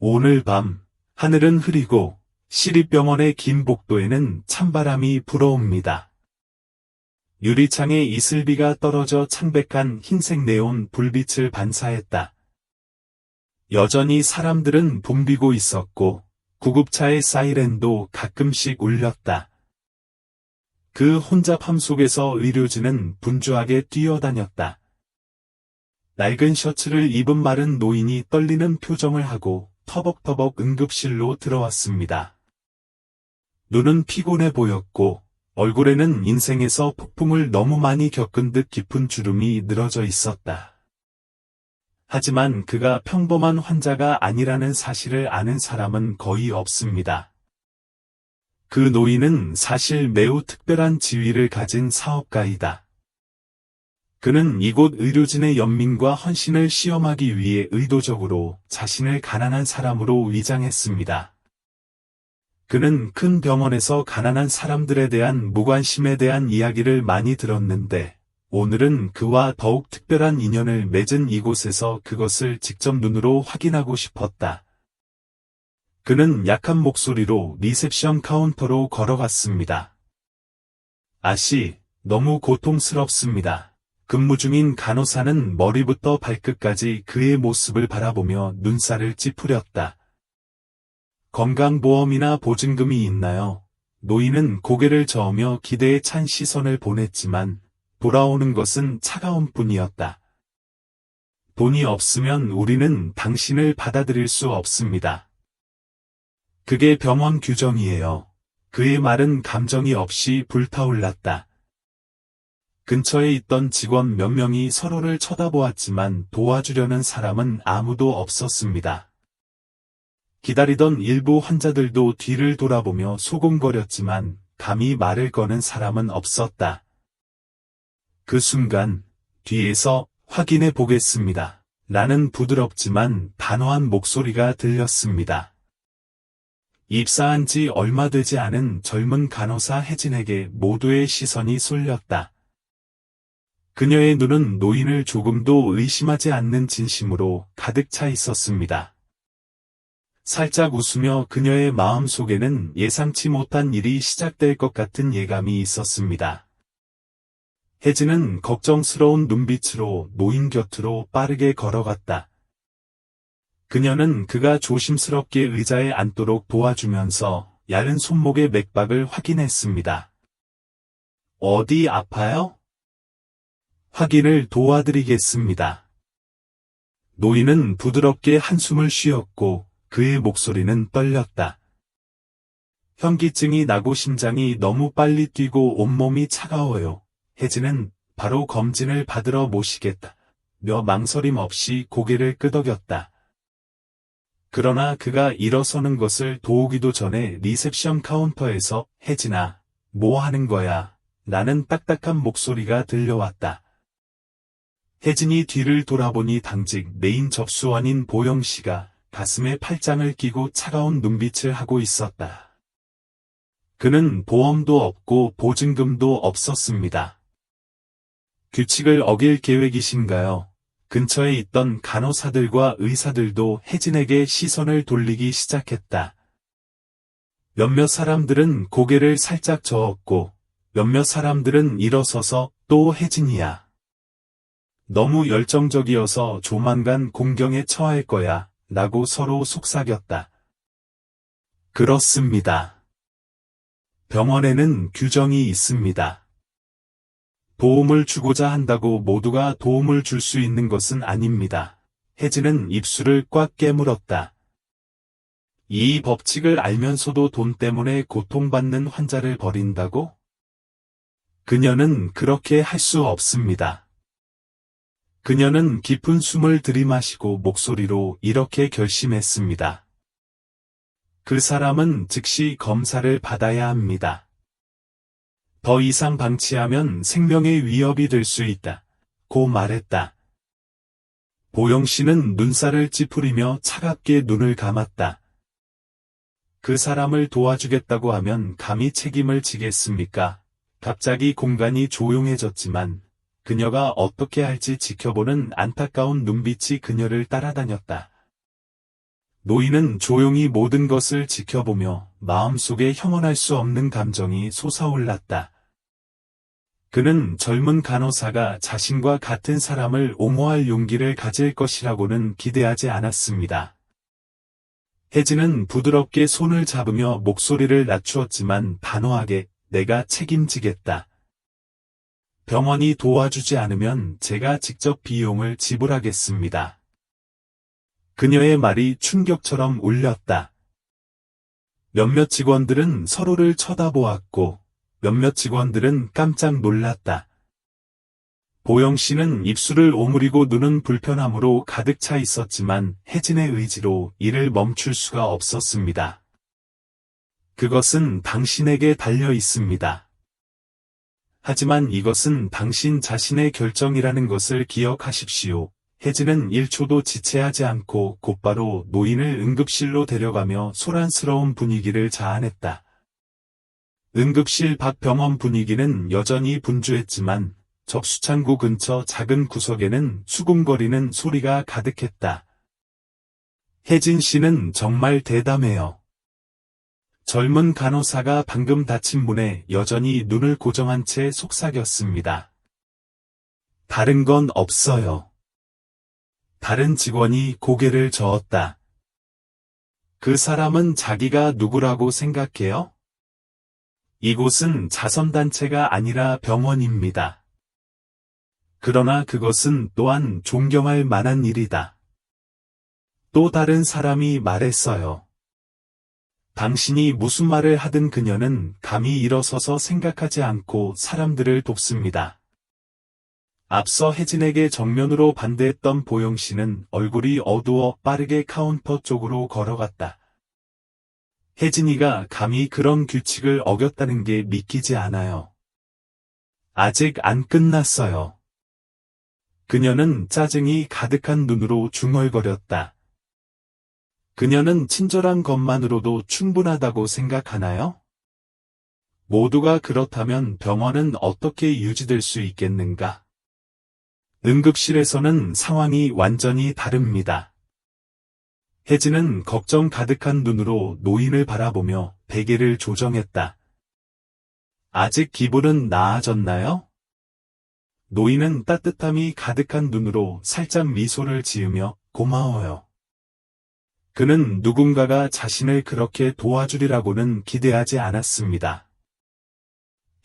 오늘 밤, 하늘은 흐리고 시립병원의 긴 복도에는 찬바람이 불어옵니다. 유리창에 이슬비가 떨어져 창백한 흰색 네온 불빛을 반사했다. 여전히 사람들은 붐비고 있었고 구급차의 사이렌도 가끔씩 울렸다. 그 혼잡함 속에서 의료진은 분주하게 뛰어다녔다. 낡은 셔츠를 입은 마른 노인이 떨리는 표정을 하고 터벅터벅 응급실로 들어왔습니다. 눈은 피곤해 보였고 얼굴에는 인생에서 폭풍을 너무 많이 겪은 듯 깊은 주름이 늘어져 있었다. 하지만 그가 평범한 환자가 아니라는 사실을 아는 사람은 거의 없습니다. 그 노인은 사실 매우 특별한 지위를 가진 사업가이다. 그는 이곳 의료진의 연민과 헌신을 시험하기 위해 의도적으로 자신을 가난한 사람으로 위장했습니다. 그는 큰 병원에서 가난한 사람들에 대한 무관심에 대한 이야기를 많이 들었는데 오늘은 그와 더욱 특별한 인연을 맺은 이곳에서 그것을 직접 눈으로 확인하고 싶었다. 그는 약한 목소리로 리셉션 카운터로 걸어갔습니다. 아씨, 너무 고통스럽습니다. 근무 중인 간호사는 머리부터 발끝까지 그의 모습을 바라보며 눈살을 찌푸렸다. 건강보험이나 보증금이 있나요? 노인은 고개를 저으며 기대에 찬 시선을 보냈지만 돌아오는 것은 차가운 뿐이었다. 돈이 없으면 우리는 당신을 받아들일 수 없습니다. 그게 병원 규정이에요. 그의 말은 감정이 없이 불타올랐다. 근처에 있던 직원 몇 명이 서로를 쳐다보았지만 도와주려는 사람은 아무도 없었습니다. 기다리던 일부 환자들도 뒤를 돌아보며 소곤거렸지만 감히 말을 거는 사람은 없었다. 그 순간 뒤에서 확인해 보겠습니다. 라는 부드럽지만 단호한 목소리가 들렸습니다. 입사한 지 얼마 되지 않은 젊은 간호사 혜진에게 모두의 시선이 쏠렸다. 그녀의 눈은 노인을 조금도 의심하지 않는 진심으로 가득 차 있었습니다. 살짝 웃으며 그녀의 마음 속에는 예상치 못한 일이 시작될 것 같은 예감이 있었습니다. 혜진은 걱정스러운 눈빛으로 노인 곁으로 빠르게 걸어갔다. 그녀는 그가 조심스럽게 의자에 앉도록 도와주면서 야른 손목의 맥박을 확인했습니다. 어디 아파요? 확인을 도와드리겠습니다. 노인은 부드럽게 한숨을 쉬었고 그의 목소리는 떨렸다. 현기증이 나고 심장이 너무 빨리 뛰고 온몸이 차가워요. 혜진은 바로 검진을 받으러 모시겠다. 며 망설임 없이 고개를 끄덕였다. 그러나 그가 일어서는 것을 도우기도 전에 리셉션 카운터에서 혜진아, 뭐 하는 거야? 라는 딱딱한 목소리가 들려왔다. 혜진이 뒤를 돌아보니 당직 메인 접수원인 보영씨가 가슴에 팔짱을 끼고 차가운 눈빛을 하고 있었다. 그는 보험도 없고 보증금도 없었습니다. 규칙을 어길 계획이신가요? 근처에 있던 간호사들과 의사들도 혜진에게 시선을 돌리기 시작했다. 몇몇 사람들은 고개를 살짝 저었고 몇몇 사람들은 일어서서 또 혜진이야. 너무 열정적이어서 조만간 공경에 처할 거야 라고 서로 속삭였다. 그렇습니다. 병원에는 규정이 있습니다. 도움을 주고자 한다고 모두가 도움을 줄 수 있는 것은 아닙니다. 혜진은 입술을 꽉 깨물었다. 이 법칙을 알면서도 돈 때문에 고통받는 환자를 버린다고? 그녀는 그렇게 할 수 없습니다. 그녀는 깊은 숨을 들이마시고 목소리로 이렇게 결심했습니다. 그 사람은 즉시 검사를 받아야 합니다. 더 이상 방치하면 생명의 위협이 될 수 있다. 고 말했다. 보영씨는 눈살을 찌푸리며 차갑게 눈을 감았다. 그 사람을 도와주겠다고 하면 감히 책임을 지겠습니까? 갑자기 공간이 조용해졌지만 그녀가 어떻게 할지 지켜보는 안타까운 눈빛이 그녀를 따라다녔다. 노인은 조용히 모든 것을 지켜보며 마음속에 형언할 수 없는 감정이 솟아올랐다. 그는 젊은 간호사가 자신과 같은 사람을 옹호할 용기를 가질 것이라고는 기대하지 않았습니다. 혜진은 부드럽게 손을 잡으며 목소리를 낮추었지만 단호하게 내가 책임지겠다. 병원이 도와주지 않으면 제가 직접 비용을 지불하겠습니다. 그녀의 말이 충격처럼 울렸다. 몇몇 직원들은 서로를 쳐다보았고 몇몇 직원들은 깜짝 놀랐다. 보영 씨는 입술을 오므리고 눈은 불편함으로 가득 차 있었지만 혜진의 의지로 이를 멈출 수가 없었습니다. 그것은 당신에게 달려 있습니다. 하지만 이것은 당신 자신의 결정이라는 것을 기억하십시오. 혜진은 1초도 지체하지 않고 곧바로 노인을 응급실로 데려가며 소란스러운 분위기를 자아냈다. 응급실 밖 병원 분위기는 여전히 분주했지만 적수창구 근처 작은 구석에는 수군거리는 소리가 가득했다. 혜진 씨는 정말 대담해요. 젊은 간호사가 방금 닫힌 문에 여전히 눈을 고정한 채 속삭였습니다. 다른 건 없어요. 다른 직원이 고개를 저었다. 그 사람은 자기가 누구라고 생각해요? 이곳은 자선단체가 아니라 병원입니다. 그러나 그것은 또한 존경할 만한 일이다. 또 다른 사람이 말했어요. 당신이 무슨 말을 하든 그녀는 감히 일어서서 생각하지 않고 사람들을 돕습니다. 앞서 혜진에게 정면으로 반대했던 보영 씨는 얼굴이 어두워 빠르게 카운터 쪽으로 걸어갔다. 혜진이가 감히 그런 규칙을 어겼다는 게 믿기지 않아요. 아직 안 끝났어요. 그녀는 짜증이 가득한 눈으로 중얼거렸다. 그녀는 친절한 것만으로도 충분하다고 생각하나요? 모두가 그렇다면 병원은 어떻게 유지될 수 있겠는가? 응급실에서는 상황이 완전히 다릅니다. 혜진은 걱정 가득한 눈으로 노인을 바라보며 베개를 조정했다. 아직 기분은 나아졌나요? 노인은 따뜻함이 가득한 눈으로 살짝 미소를 지으며 고마워요. 그는 누군가가 자신을 그렇게 도와주리라고는 기대하지 않았습니다.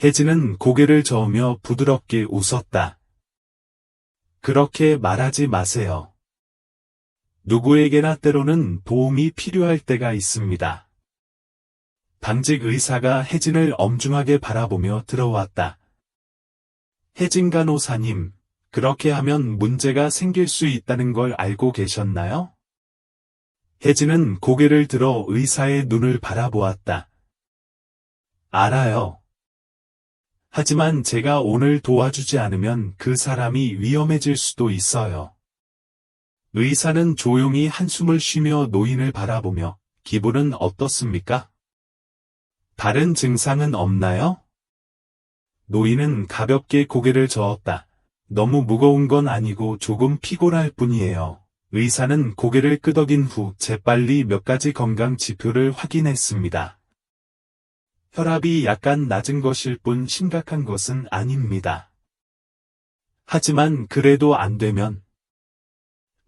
혜진은 고개를 저으며 부드럽게 웃었다. 그렇게 말하지 마세요. 누구에게나 때로는 도움이 필요할 때가 있습니다. 당직 의사가 혜진을 엄중하게 바라보며 들어왔다. 혜진 간호사님, 그렇게 하면 문제가 생길 수 있다는 걸 알고 계셨나요? 혜진은 고개를 들어 의사의 눈을 바라보았다. 알아요. 하지만 제가 오늘 도와주지 않으면 그 사람이 위험해질 수도 있어요. 의사는 조용히 한숨을 쉬며 노인을 바라보며 기분은 어떻습니까? 다른 증상은 없나요? 노인은 가볍게 고개를 저었다. 너무 무거운 건 아니고 조금 피곤할 뿐이에요. 의사는 고개를 끄덕인 후 재빨리 몇 가지 건강 지표를 확인했습니다. 혈압이 약간 낮은 것일 뿐 심각한 것은 아닙니다. 하지만 그래도 안 되면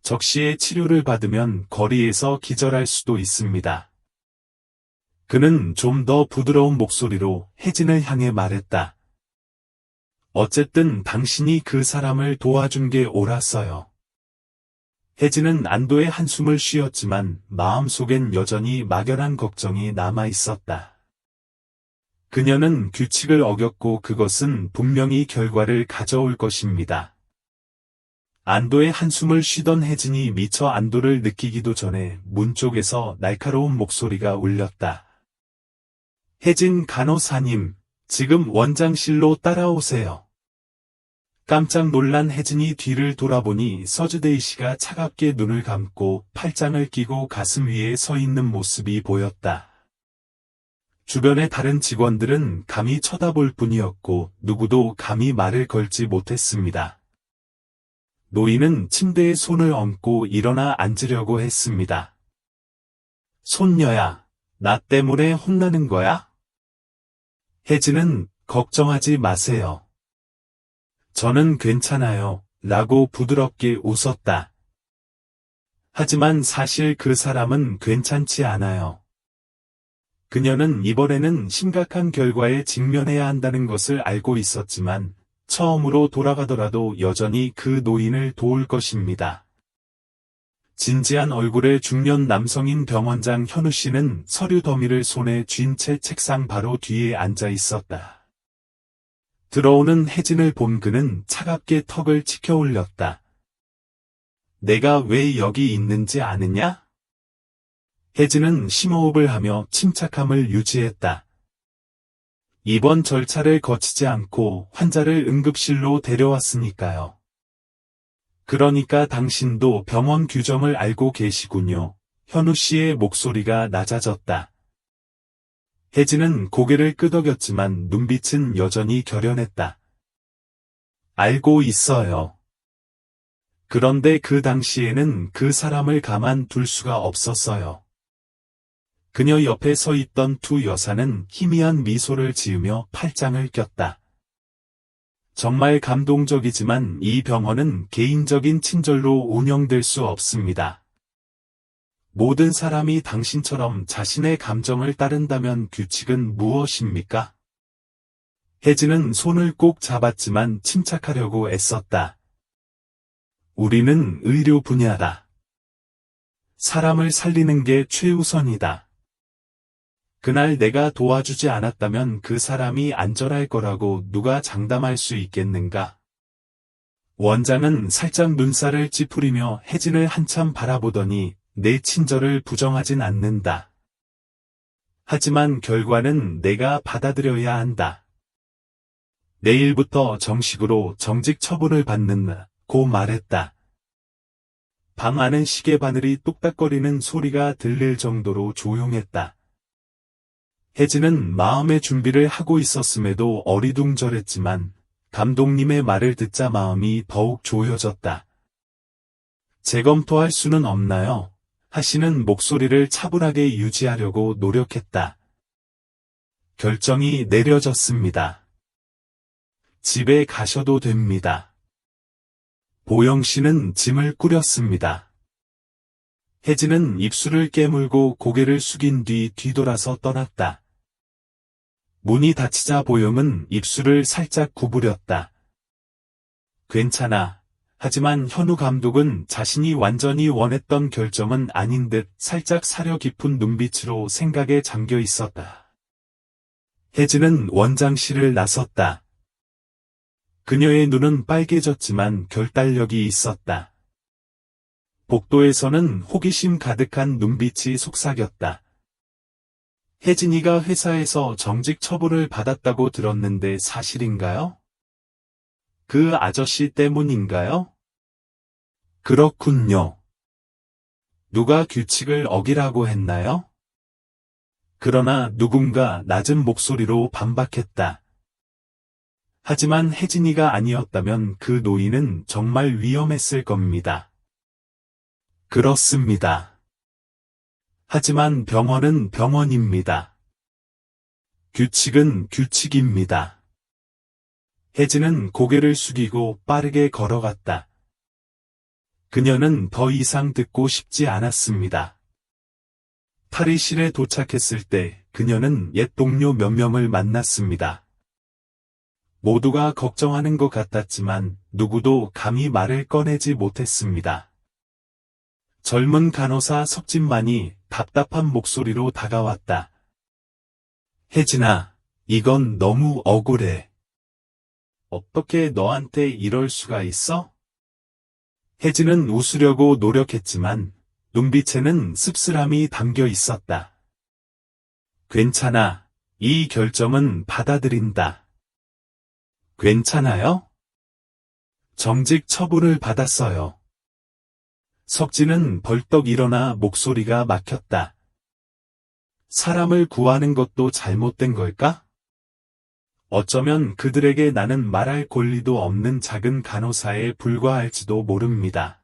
적시에 치료를 받으면 거리에서 기절할 수도 있습니다. 그는 좀 더 부드러운 목소리로 혜진을 향해 말했다. 어쨌든 당신이 그 사람을 도와준 게 옳았어요. 혜진은 안도의 한숨을 쉬었지만 마음속엔 여전히 막연한 걱정이 남아 있었다. 그녀는 규칙을 어겼고 그것은 분명히 결과를 가져올 것입니다. 안도의 한숨을 쉬던 혜진이 미처 안도를 느끼기도 전에 문 쪽에서 날카로운 목소리가 울렸다. 혜진 간호사님, 지금 원장실로 따라오세요. 깜짝 놀란 혜진이 뒤를 돌아보니 서주대희 씨가 차갑게 눈을 감고 팔짱을 끼고 가슴 위에 서 있는 모습이 보였다. 주변의 다른 직원들은 감히 쳐다볼 뿐이었고 누구도 감히 말을 걸지 못했습니다. 노인은 침대에 손을 얹고 일어나 앉으려고 했습니다. 손녀야, 나 때문에 혼나는 거야? 혜진은 걱정하지 마세요. 저는 괜찮아요. 라고 부드럽게 웃었다. 하지만 사실 그 사람은 괜찮지 않아요. 그녀는 이번에는 심각한 결과에 직면해야 한다는 것을 알고 있었지만 처음으로 돌아가더라도 여전히 그 노인을 도울 것입니다. 진지한 얼굴의 중년 남성인 병원장 현우 씨는 서류 더미를 손에 쥔 채 책상 바로 뒤에 앉아 있었다. 들어오는 혜진을 본 그는 차갑게 턱을 치켜 올렸다. 내가 왜 여기 있는지 아느냐? 혜진은 심호흡을 하며 침착함을 유지했다. 이번 절차를 거치지 않고 환자를 응급실로 데려왔으니까요. 그러니까 당신도 병원 규정을 알고 계시군요. 현우 씨의 목소리가 낮아졌다. 혜진은 고개를 끄덕였지만 눈빛은 여전히 결연했다. 알고 있어요. 그런데 그 당시에는 그 사람을 가만둘 수가 없었어요. 그녀 옆에 서 있던 두 여사는 희미한 미소를 지으며 팔짱을 꼈다. 정말 감동적이지만 이 병원은 개인적인 친절로 운영될 수 없습니다. 모든 사람이 당신처럼 자신의 감정을 따른다면 규칙은 무엇입니까? 혜진은 손을 꼭 잡았지만 침착하려고 애썼다. 우리는 의료 분야다. 사람을 살리는 게 최우선이다. 그날 내가 도와주지 않았다면 그 사람이 안전할 거라고 누가 장담할 수 있겠는가? 원장은 살짝 눈살을 찌푸리며 혜진을 한참 바라보더니 내 친절을 부정하진 않는다. 하지만 결과는 내가 받아들여야 한다. 내일부터 정식으로 정직 처분을 받는다고 말했다. 방 안은 시계 바늘이 똑딱거리는 소리가 들릴 정도로 조용했다. 혜진은 마음의 준비를 하고 있었음에도 어리둥절했지만 감독님의 말을 듣자 마음이 더욱 조여졌다. 재검토할 수는 없나요? 하시는 목소리를 차분하게 유지하려고 노력했다. 결정이 내려졌습니다. 집에 가셔도 됩니다. 보영 씨는 짐을 꾸렸습니다. 혜진은 입술을 깨물고 고개를 숙인 뒤 뒤돌아서 떠났다. 문이 닫히자 보영은 입술을 살짝 구부렸다. 괜찮아. 하지만 현우 감독은 자신이 완전히 원했던 결정은 아닌 듯 살짝 사려 깊은 눈빛으로 생각에 잠겨 있었다. 혜진은 원장실을 나섰다. 그녀의 눈은 빨개졌지만 결단력이 있었다. 복도에서는 호기심 가득한 눈빛이 속삭였다. 혜진이가 회사에서 정직 처분을 받았다고 들었는데 사실인가요? 그 아저씨 때문인가요? 그렇군요. 누가 규칙을 어기라고 했나요? 그러나 누군가 낮은 목소리로 반박했다. 하지만 혜진이가 아니었다면 그 노인은 정말 위험했을 겁니다. 그렇습니다. 하지만 병원은 병원입니다. 규칙은 규칙입니다. 혜진은 고개를 숙이고 빠르게 걸어갔다. 그녀는 더 이상 듣고 싶지 않았습니다. 탈의실에 도착했을 때 그녀는 옛 동료 몇 명을 만났습니다. 모두가 걱정하는 것 같았지만 누구도 감히 말을 꺼내지 못했습니다. 젊은 간호사 석진만이 답답한 목소리로 다가왔다. 혜진아, 이건 너무 억울해. 어떻게 너한테 이럴 수가 있어? 혜진은 웃으려고 노력했지만 눈빛에는 씁쓸함이 담겨 있었다. 괜찮아. 이 결정은 받아들인다. 괜찮아요? 정직 처분을 받았어요. 석진은 벌떡 일어나 목소리가 막혔다. 사람을 구하는 것도 잘못된 걸까? 어쩌면 그들에게 나는 말할 권리도 없는 작은 간호사에 불과할지도 모릅니다.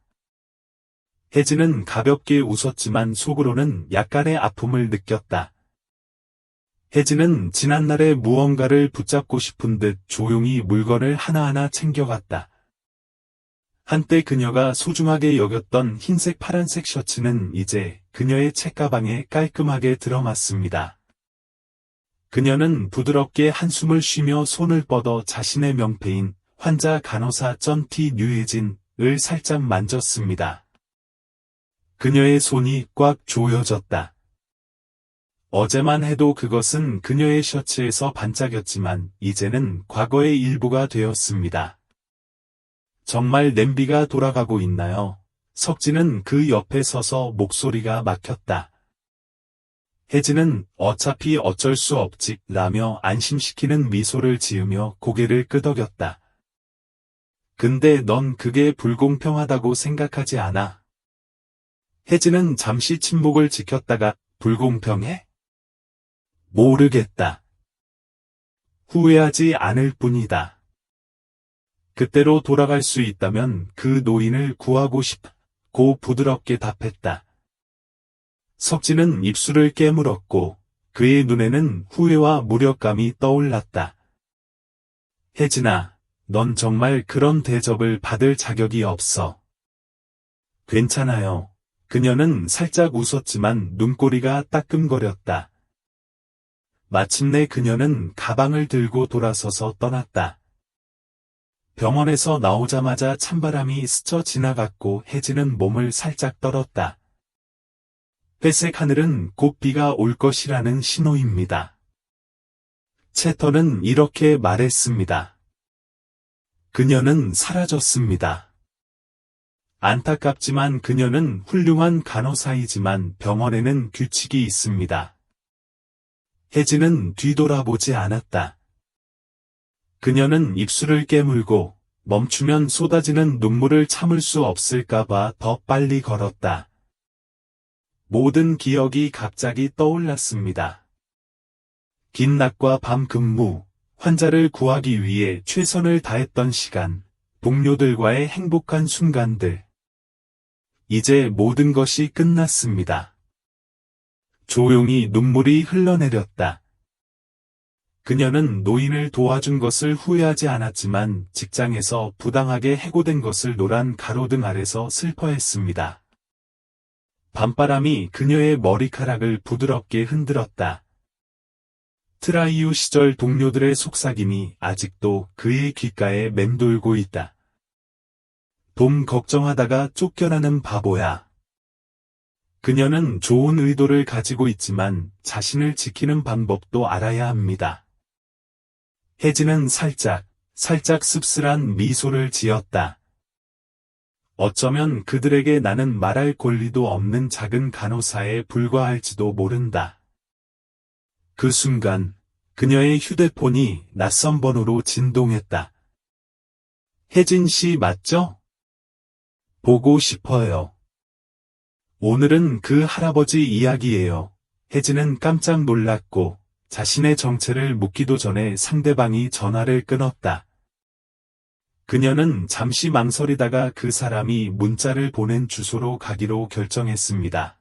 혜진은 가볍게 웃었지만 속으로는 약간의 아픔을 느꼈다. 혜진은 지난날의 무언가를 붙잡고 싶은 듯 조용히 물건을 하나하나 챙겨갔다. 한때 그녀가 소중하게 여겼던 흰색 파란색 셔츠는 이제 그녀의 책가방에 깔끔하게 들어맞습니다. 그녀는 부드럽게 한숨을 쉬며 손을 뻗어 자신의 명패인 환자 간호사 쩐티 류혜진을 살짝 만졌습니다. 그녀의 손이 꽉 조여졌다. 어제만 해도 그것은 그녀의 셔츠에서 반짝였지만 이제는 과거의 일부가 되었습니다. 정말 냄비가 돌아가고 있나요? 석진은 그 옆에 서서 목소리가 막혔다. 혜진은 어차피 어쩔 수 없지 라며 안심시키는 미소를 지으며 고개를 끄덕였다. 근데 넌 그게 불공평하다고 생각하지 않아? 혜진은 잠시 침묵을 지켰다가 불공평해? 모르겠다. 후회하지 않을 뿐이다. 그때로 돌아갈 수 있다면 그 노인을 구하고 싶고 부드럽게 답했다. 석진은 입술을 깨물었고 그의 눈에는 후회와 무력감이 떠올랐다. 혜진아, 넌 정말 그런 대접을 받을 자격이 없어. 괜찮아요. 그녀는 살짝 웃었지만 눈꼬리가 따끔거렸다. 마침내 그녀는 가방을 들고 돌아서서 떠났다. 병원에서 나오자마자 찬바람이 스쳐 지나갔고 혜진은 몸을 살짝 떨었다. 회색 하늘은 곧 비가 올 것이라는 신호입니다. 채터는 이렇게 말했습니다. 그녀는 사라졌습니다. 안타깝지만 그녀는 훌륭한 간호사이지만 병원에는 규칙이 있습니다. 혜진은 뒤돌아보지 않았다. 그녀는 입술을 깨물고 멈추면 쏟아지는 눈물을 참을 수 없을까봐 더 빨리 걸었다. 모든 기억이 갑자기 떠올랐습니다. 긴 낮과 밤 근무, 환자를 구하기 위해 최선을 다했던 시간, 동료들과의 행복한 순간들. 이제 모든 것이 끝났습니다. 조용히 눈물이 흘러내렸다. 그녀는 노인을 도와준 것을 후회하지 않았지만 직장에서 부당하게 해고된 것을 노란 가로등 아래서 슬퍼했습니다. 밤바람이 그녀의 머리카락을 부드럽게 흔들었다. 트라이유 시절 동료들의 속삭임이 아직도 그의 귓가에 맴돌고 있다. 돈 걱정하다가 쫓겨나는 바보야. 그녀는 좋은 의도를 가지고 있지만 자신을 지키는 방법도 알아야 합니다. 혜진은 살짝 씁쓸한 미소를 지었다. 어쩌면 그들에게 나는 말할 권리도 없는 작은 간호사에 불과할지도 모른다. 그 순간 그녀의 휴대폰이 낯선 번호로 진동했다. 혜진 씨 맞죠? 보고 싶어요. 오늘은 그 할아버지 이야기예요. 혜진은 깜짝 놀랐고 자신의 정체를 묻기도 전에 상대방이 전화를 끊었다. 그녀는 잠시 망설이다가 그 사람이 문자를 보낸 주소로 가기로 결정했습니다.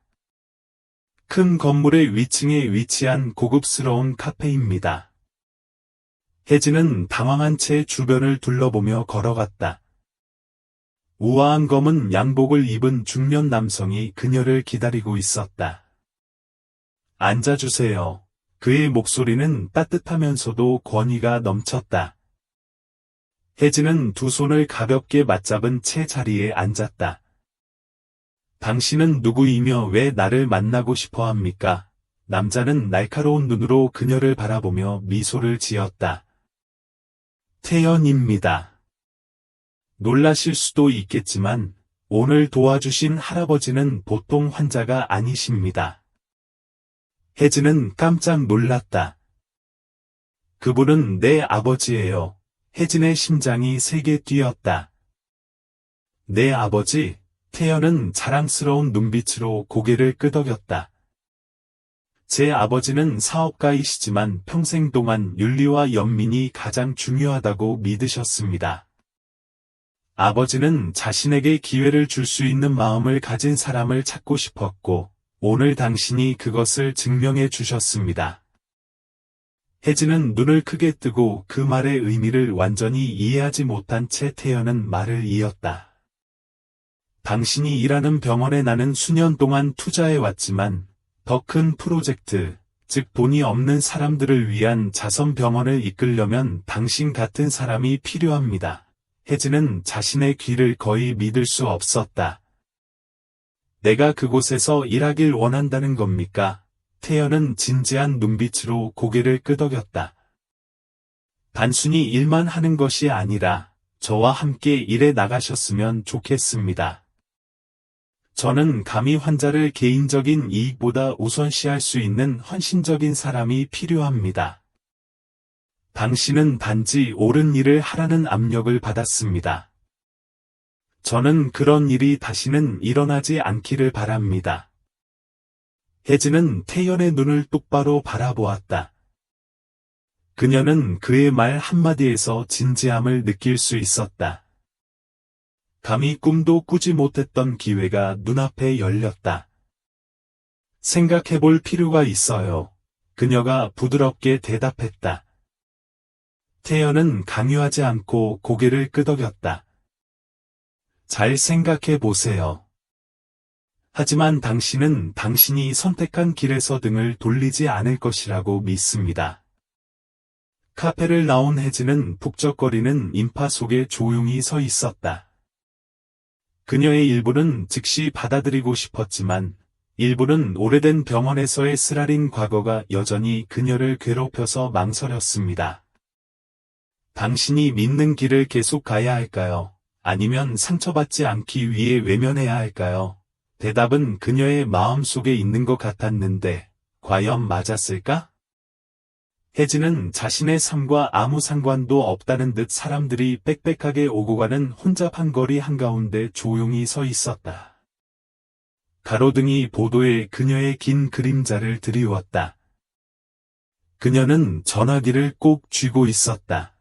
큰 건물의 위층에 위치한 고급스러운 카페입니다. 혜진은 당황한 채 주변을 둘러보며 걸어갔다. 우아한 검은 양복을 입은 중년 남성이 그녀를 기다리고 있었다. 앉아주세요. 그의 목소리는 따뜻하면서도 권위가 넘쳤다. 혜진은 두 손을 가볍게 맞잡은 채 자리에 앉았다. 당신은 누구이며 왜 나를 만나고 싶어 합니까? 남자는 날카로운 눈으로 그녀를 바라보며 미소를 지었다. 태연입니다. 놀라실 수도 있겠지만 오늘 도와주신 할아버지는 보통 환자가 아니십니다. 혜진은 깜짝 놀랐다. 그분은 내 아버지예요. 혜진의 심장이 세게 뛰었다. 내 아버지? 태연은 자랑스러운 눈빛으로 고개를 끄덕였다. 제 아버지는 사업가이시지만 평생 동안 윤리와 연민이 가장 중요하다고 믿으셨습니다. 아버지는 자신에게 기회를 줄 수 있는 마음을 가진 사람을 찾고 싶었고, 오늘 당신이 그것을 증명해 주셨습니다. 혜진은 눈을 크게 뜨고 그 말의 의미를 완전히 이해하지 못한 채 태연은 말을 이었다. 당신이 일하는 병원에 나는 수년 동안 투자해왔지만 더 큰 프로젝트, 즉 돈이 없는 사람들을 위한 자선병원을 이끌려면 당신 같은 사람이 필요합니다. 혜진은 자신의 귀를 거의 믿을 수 없었다. 내가 그곳에서 일하길 원한다는 겁니까? 태연은 진지한 눈빛으로 고개를 끄덕였다. 단순히 일만 하는 것이 아니라 저와 함께 일해 나가셨으면 좋겠습니다. 저는 감히 환자를 개인적인 이익보다 우선시할 수 있는 헌신적인 사람이 필요합니다. 당신은 단지 옳은 일을 하라는 압력을 받았습니다. 저는 그런 일이 다시는 일어나지 않기를 바랍니다. 혜진은 태연의 눈을 똑바로 바라보았다. 그녀는 그의 말 한마디에서 진지함을 느낄 수 있었다. 감히 꿈도 꾸지 못했던 기회가 눈앞에 열렸다. 생각해볼 필요가 있어요. 그녀가 부드럽게 대답했다. 태연은 강요하지 않고 고개를 끄덕였다. 잘 생각해 보세요. 하지만 당신은 당신이 선택한 길에서 등을 돌리지 않을 것이라고 믿습니다. 카페를 나온 혜진은 북적거리는 인파 속에 조용히 서 있었다. 그녀의 일부는 즉시 받아들이고 싶었지만 일부는 오래된 병원에서의 쓰라린 과거가 여전히 그녀를 괴롭혀서 망설였습니다. 당신이 믿는 길을 계속 가야 할까요? 아니면 상처받지 않기 위해 외면해야 할까요? 대답은 그녀의 마음속에 있는 것 같았는데 과연 맞았을까? 혜진은 자신의 삶과 아무 상관도 없다는 듯 사람들이 빽빽하게 오고 가는 혼잡한 거리 한가운데 조용히 서 있었다. 가로등이 보도에 그녀의 긴 그림자를 드리웠다. 그녀는 전화기를 꼭 쥐고 있었다.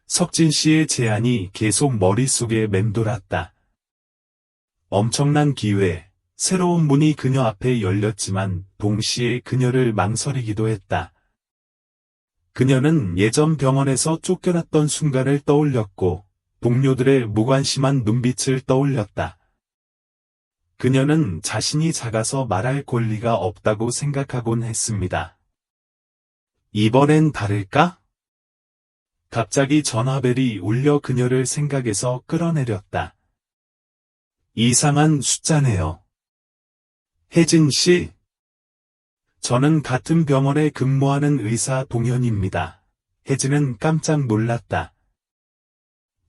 석진 씨의 제안이 계속 머릿속에 맴돌았다. 엄청난 기회, 새로운 문이 그녀 앞에 열렸지만 동시에 그녀를 망설이기도 했다. 그녀는 예전 병원에서 쫓겨났던 순간을 떠올렸고 동료들의 무관심한 눈빛을 떠올렸다. 그녀는 자신이 작아서 말할 권리가 없다고 생각하곤 했습니다. 이번엔 다를까? 갑자기 전화벨이 울려 그녀를 생각에서 끌어내렸다. 이상한 숫자네요. 혜진 씨? 저는 같은 병원에 근무하는 의사 동현입니다. 혜진은 깜짝 놀랐다.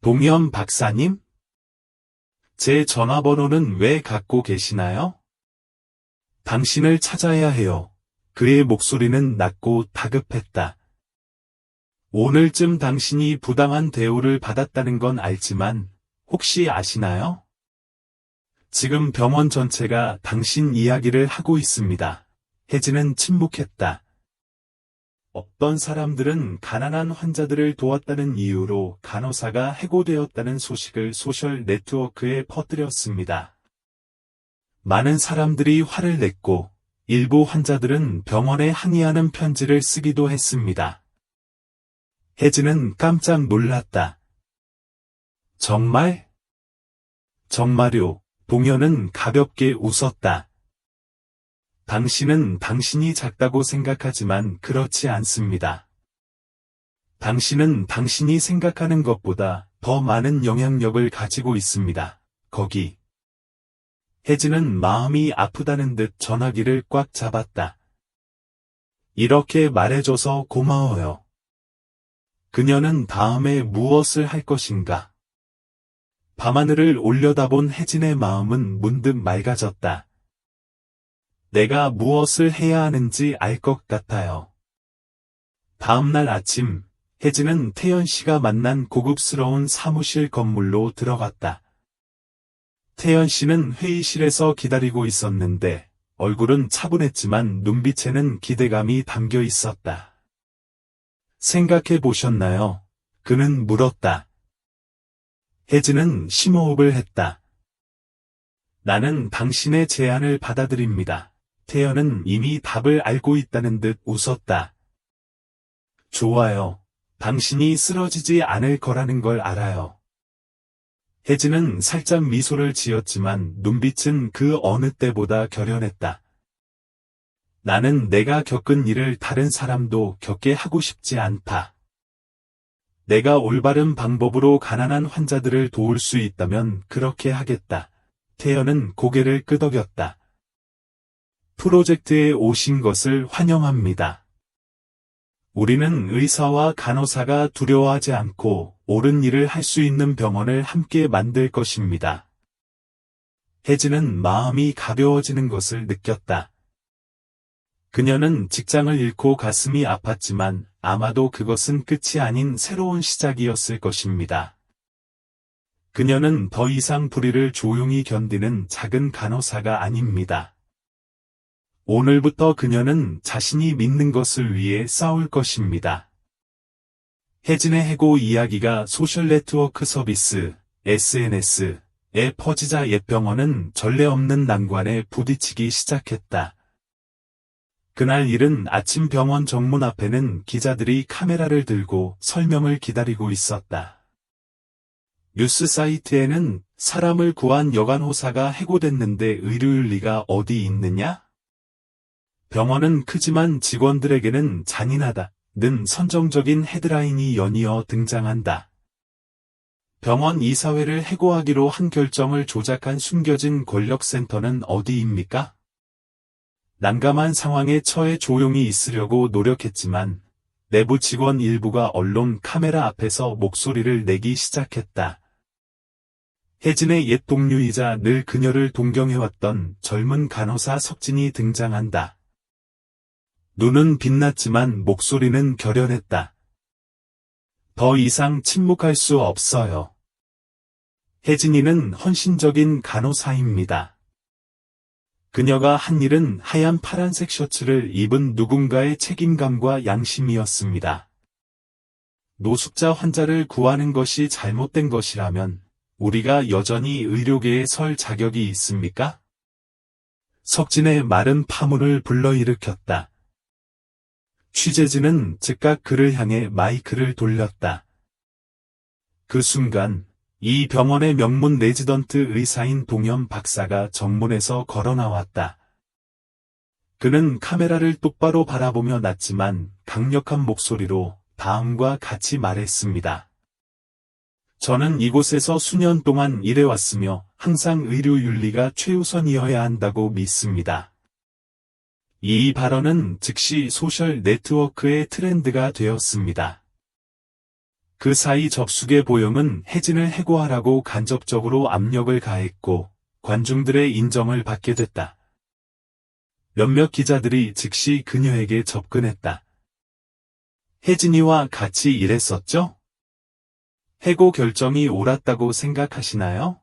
동현 박사님? 제 전화번호는 왜 갖고 계시나요? 당신을 찾아야 해요. 그의 목소리는 낮고 다급했다. 오늘쯤 당신이 부당한 대우를 받았다는 건 알지만 혹시 아시나요? 지금 병원 전체가 당신 이야기를 하고 있습니다. 혜진은 침묵했다. 어떤 사람들은 가난한 환자들을 도왔다는 이유로 간호사가 해고되었다는 소식을 소셜 네트워크에 퍼뜨렸습니다. 많은 사람들이 화를 냈고 일부 환자들은 병원에 항의하는 편지를 쓰기도 했습니다. 혜진은 깜짝 놀랐다. 정말? 정말요. 동현은 가볍게 웃었다. 당신은 당신이 작다고 생각하지만 그렇지 않습니다. 당신은 당신이 생각하는 것보다 더 많은 영향력을 가지고 있습니다. 거기. 혜진은 마음이 아프다는 듯 전화기를 꽉 잡았다. 이렇게 말해줘서 고마워요. 그녀는 다음에 무엇을 할 것인가? 밤하늘을 올려다본 혜진의 마음은 문득 맑아졌다. 내가 무엇을 해야 하는지 알 것 같아요. 다음날 아침, 혜진은 태연 씨가 만난 고급스러운 사무실 건물로 들어갔다. 태연 씨는 회의실에서 기다리고 있었는데 얼굴은 차분했지만 눈빛에는 기대감이 담겨 있었다. 생각해 보셨나요? 그는 물었다. 혜진은 심호흡을 했다. 나는 당신의 제안을 받아들입니다. 태연은 이미 답을 알고 있다는 듯 웃었다. 좋아요. 당신이 쓰러지지 않을 거라는 걸 알아요. 혜진은 살짝 미소를 지었지만 눈빛은 그 어느 때보다 결연했다. 나는 내가 겪은 일을 다른 사람도 겪게 하고 싶지 않다. 내가 올바른 방법으로 가난한 환자들을 도울 수 있다면 그렇게 하겠다. 태연은 고개를 끄덕였다. 프로젝트에 오신 것을 환영합니다. 우리는 의사와 간호사가 두려워하지 않고 옳은 일을 할 수 있는 병원을 함께 만들 것입니다. 혜진은 마음이 가벼워지는 것을 느꼈다. 그녀는 직장을 잃고 가슴이 아팠지만 아마도 그것은 끝이 아닌 새로운 시작이었을 것입니다. 그녀는 더 이상 불의를 조용히 견디는 작은 간호사가 아닙니다. 오늘부터 그녀는 자신이 믿는 것을 위해 싸울 것입니다. 혜진의 해고 이야기가 소셜네트워크 서비스, SNS에 퍼지자 옛 병원은 전례 없는 난관에 부딪히기 시작했다. 그날 이른 아침 병원 정문 앞에는 기자들이 카메라를 들고 설명을 기다리고 있었다. 뉴스 사이트에는 사람을 구한 여간호사가 해고됐는데 의료윤리가 어디 있느냐? 병원은 크지만 직원들에게는 잔인하다는 선정적인 헤드라인이 연이어 등장한다. 병원 이사회를 해고하기로 한 결정을 조작한 숨겨진 권력센터는 어디입니까? 난감한 상황에 처해 조용히 있으려고 노력했지만 내부 직원 일부가 언론 카메라 앞에서 목소리를 내기 시작했다. 혜진의 옛 동료이자 늘 그녀를 동경해왔던 젊은 간호사 석진이 등장한다. 눈은 빛났지만 목소리는 결연했다. 더 이상 침묵할 수 없어요. 혜진이는 헌신적인 간호사입니다. 그녀가 한 일은 하얀 파란색 셔츠를 입은 누군가의 책임감과 양심이었습니다. 노숙자 환자를 구하는 것이 잘못된 것이라면 우리가 여전히 의료계에 설 자격이 있습니까? 석진의 말은 파문을 불러일으켰다. 취재진은 즉각 그를 향해 마이크를 돌렸다. 그 순간 이 병원의 명문 레지던트 의사인 동현 박사가 정문에서 걸어 나왔다. 그는 카메라를 똑바로 바라보며 낮지만 강력한 목소리로 다음과 같이 말했습니다. 저는 이곳에서 수년 동안 일해왔으며 항상 의료윤리가 최우선이어야 한다고 믿습니다. 이 발언은 즉시 소셜 네트워크의 트렌드가 되었습니다. 그 사이 접수계 보영은 혜진을 해고하라고 간접적으로 압력을 가했고 관중들의 인정을 받게 됐다. 몇몇 기자들이 즉시 그녀에게 접근했다. 혜진이와 같이 일했었죠? 해고 결정이 옳았다고 생각하시나요?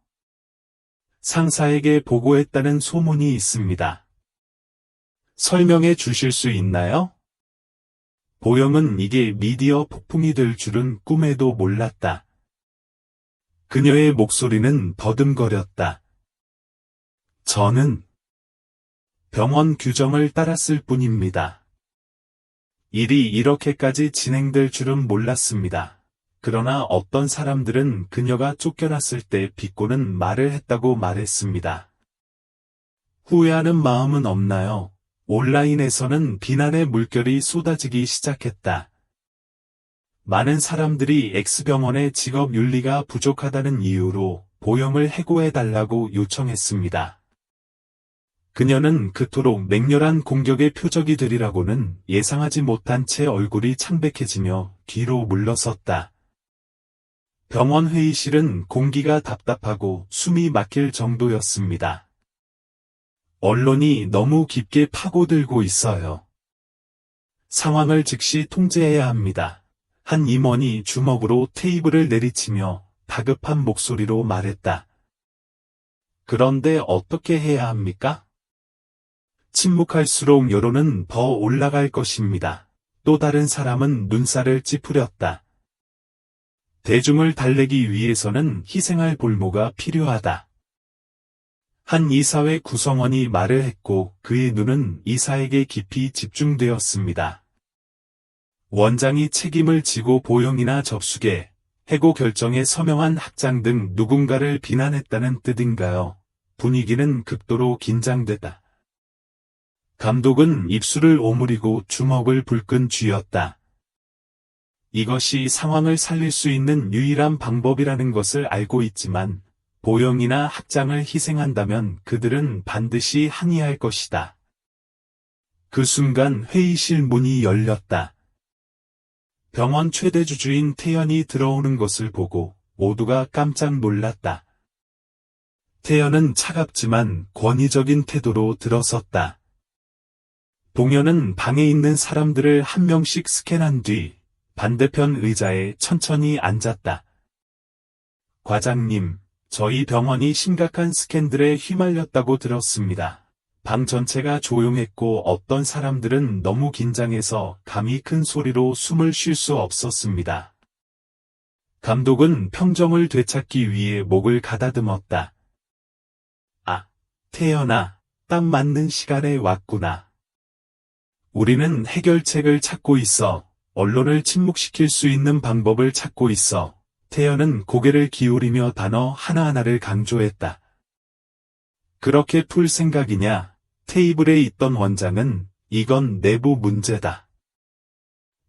상사에게 보고했다는 소문이 있습니다. 설명해 주실 수 있나요? 보영은 이게 미디어 폭풍이 될 줄은 꿈에도 몰랐다. 그녀의 목소리는 더듬거렸다. 저는 병원 규정을 따랐을 뿐입니다. 일이 이렇게까지 진행될 줄은 몰랐습니다. 그러나 어떤 사람들은 그녀가 쫓겨났을 때 비꼬는 말을 했다고 말했습니다. 후회하는 마음은 없나요? 온라인에서는 비난의 물결이 쏟아지기 시작했다. 많은 사람들이 X병원의 직업윤리가 부족하다는 이유로 보영을 해고해달라고 요청했습니다. 그녀는 그토록 맹렬한 공격의 표적이 되리라고는 예상하지 못한 채 얼굴이 창백해지며 뒤로 물러섰다. 병원 회의실은 공기가 답답하고 숨이 막힐 정도였습니다. 언론이 너무 깊게 파고들고 있어요. 상황을 즉시 통제해야 합니다. 한 임원이 주먹으로 테이블을 내리치며 다급한 목소리로 말했다. 그런데 어떻게 해야 합니까? 침묵할수록 여론은 더 올라갈 것입니다. 또 다른 사람은 눈살을 찌푸렸다. 대중을 달래기 위해서는 희생할 볼모가 필요하다. 한 이사회 구성원이 말을 했고 그의 눈은 이사에게 깊이 집중되었습니다. 원장이 책임을 지고 보형이나 접수계, 해고 결정에 서명한 학장 등 누군가를 비난했다는 뜻인가요? 분위기는 극도로 긴장됐다. 감독은 입술을 오므리고 주먹을 불끈 쥐었다. 이것이 상황을 살릴 수 있는 유일한 방법이라는 것을 알고 있지만 보형이나 학장을 희생한다면 그들은 반드시 항의할 것이다. 그 순간 회의실 문이 열렸다. 병원 최대 주주인 태연이 들어오는 것을 보고 모두가 깜짝 놀랐다. 태연은 차갑지만 권위적인 태도로 들어섰다. 동현은 방에 있는 사람들을 한 명씩 스캔한 뒤 반대편 의자에 천천히 앉았다. 과장님, 저희 병원이 심각한 스캔들에 휘말렸다고 들었습니다. 방 전체가 조용했고 어떤 사람들은 너무 긴장해서 감히 큰 소리로 숨을 쉴 수 없었습니다. 감독은 평정을 되찾기 위해 목을 가다듬었다. 아, 태연아, 딱 맞는 시간에 왔구나. 우리는 해결책을 찾고 있어. 언론을 침묵시킬 수 있는 방법을 찾고 있어. 태연은 고개를 기울이며 단어 하나하나를 강조했다. 그렇게 풀 생각이냐? 테이블에 있던 원장은 이건 내부 문제다.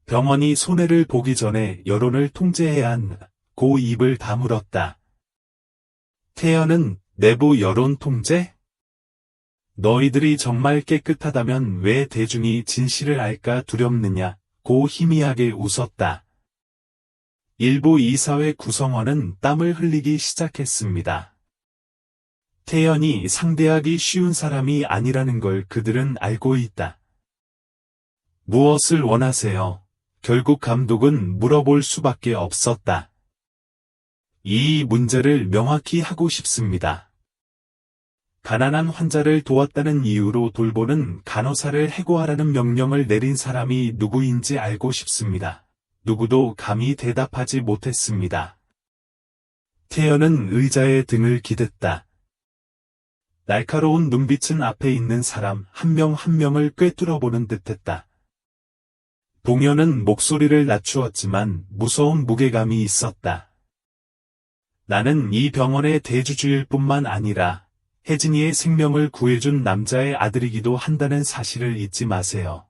병원이 손해를 보기 전에 여론을 통제해야 한다고 입을 다물었다. 태연은 내부 여론 통제? 너희들이 정말 깨끗하다면 왜 대중이 진실을 알까 두렵느냐고 희미하게 웃었다. 일부 이사회 구성원은 땀을 흘리기 시작했습니다. 태연이 상대하기 쉬운 사람이 아니라는 걸 그들은 알고 있다. 무엇을 원하세요? 결국 감독은 물어볼 수밖에 없었다. 이 문제를 명확히 하고 싶습니다. 가난한 환자를 도왔다는 이유로 돌보는 간호사를 해고하라는 명령을 내린 사람이 누구인지 알고 싶습니다. 누구도 감히 대답하지 못했습니다. 태연은 의자에 등을 기댔다. 날카로운 눈빛은 앞에 있는 사람 한 명 한 명을 꿰뚫어보는 듯했다. 동현은 목소리를 낮추었지만 무서운 무게감이 있었다. 나는 이 병원의 대주주일 뿐만 아니라 혜진이의 생명을 구해준 남자의 아들이기도 한다는 사실을 잊지 마세요.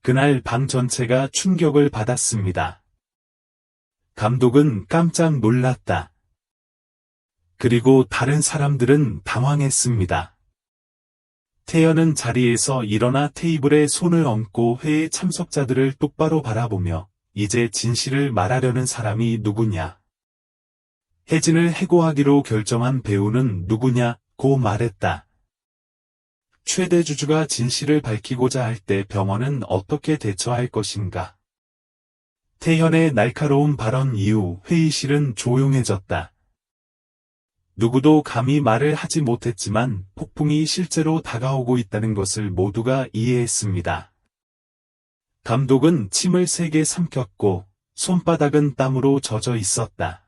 그날 방 전체가 충격을 받았습니다. 감독은 깜짝 놀랐다. 그리고 다른 사람들은 당황했습니다. 태연은 자리에서 일어나 테이블에 손을 얹고 회의 참석자들을 똑바로 바라보며 이제 진실을 말하려는 사람이 누구냐? 혜진을 해고하기로 결정한 배우는 누구냐고 말했다. 최대 주주가 진실을 밝히고자 할 때 병원은 어떻게 대처할 것인가? 태연의 날카로운 발언 이후 회의실은 조용해졌다. 누구도 감히 말을 하지 못했지만 폭풍이 실제로 다가오고 있다는 것을 모두가 이해했습니다. 감독은 침을 세게 삼켰고 손바닥은 땀으로 젖어 있었다.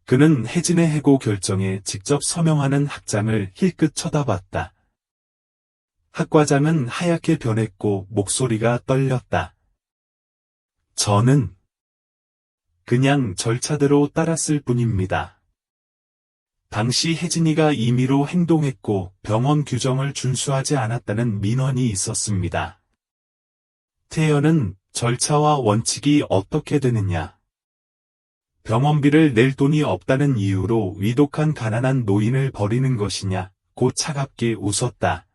그는 혜진의 해고 결정에 직접 서명하는 학장을 힐끗 쳐다봤다. 학과장은 하얗게 변했고 목소리가 떨렸다. 저는 그냥 절차대로 따랐을 뿐입니다. 당시 혜진이가 임의로 행동했고 병원 규정을 준수하지 않았다는 민원이 있었습니다. 태연은 절차와 원칙이 어떻게 되느냐? 병원비를 낼 돈이 없다는 이유로 위독한 가난한 노인을 버리는 것이냐? 고 차갑게 웃었다.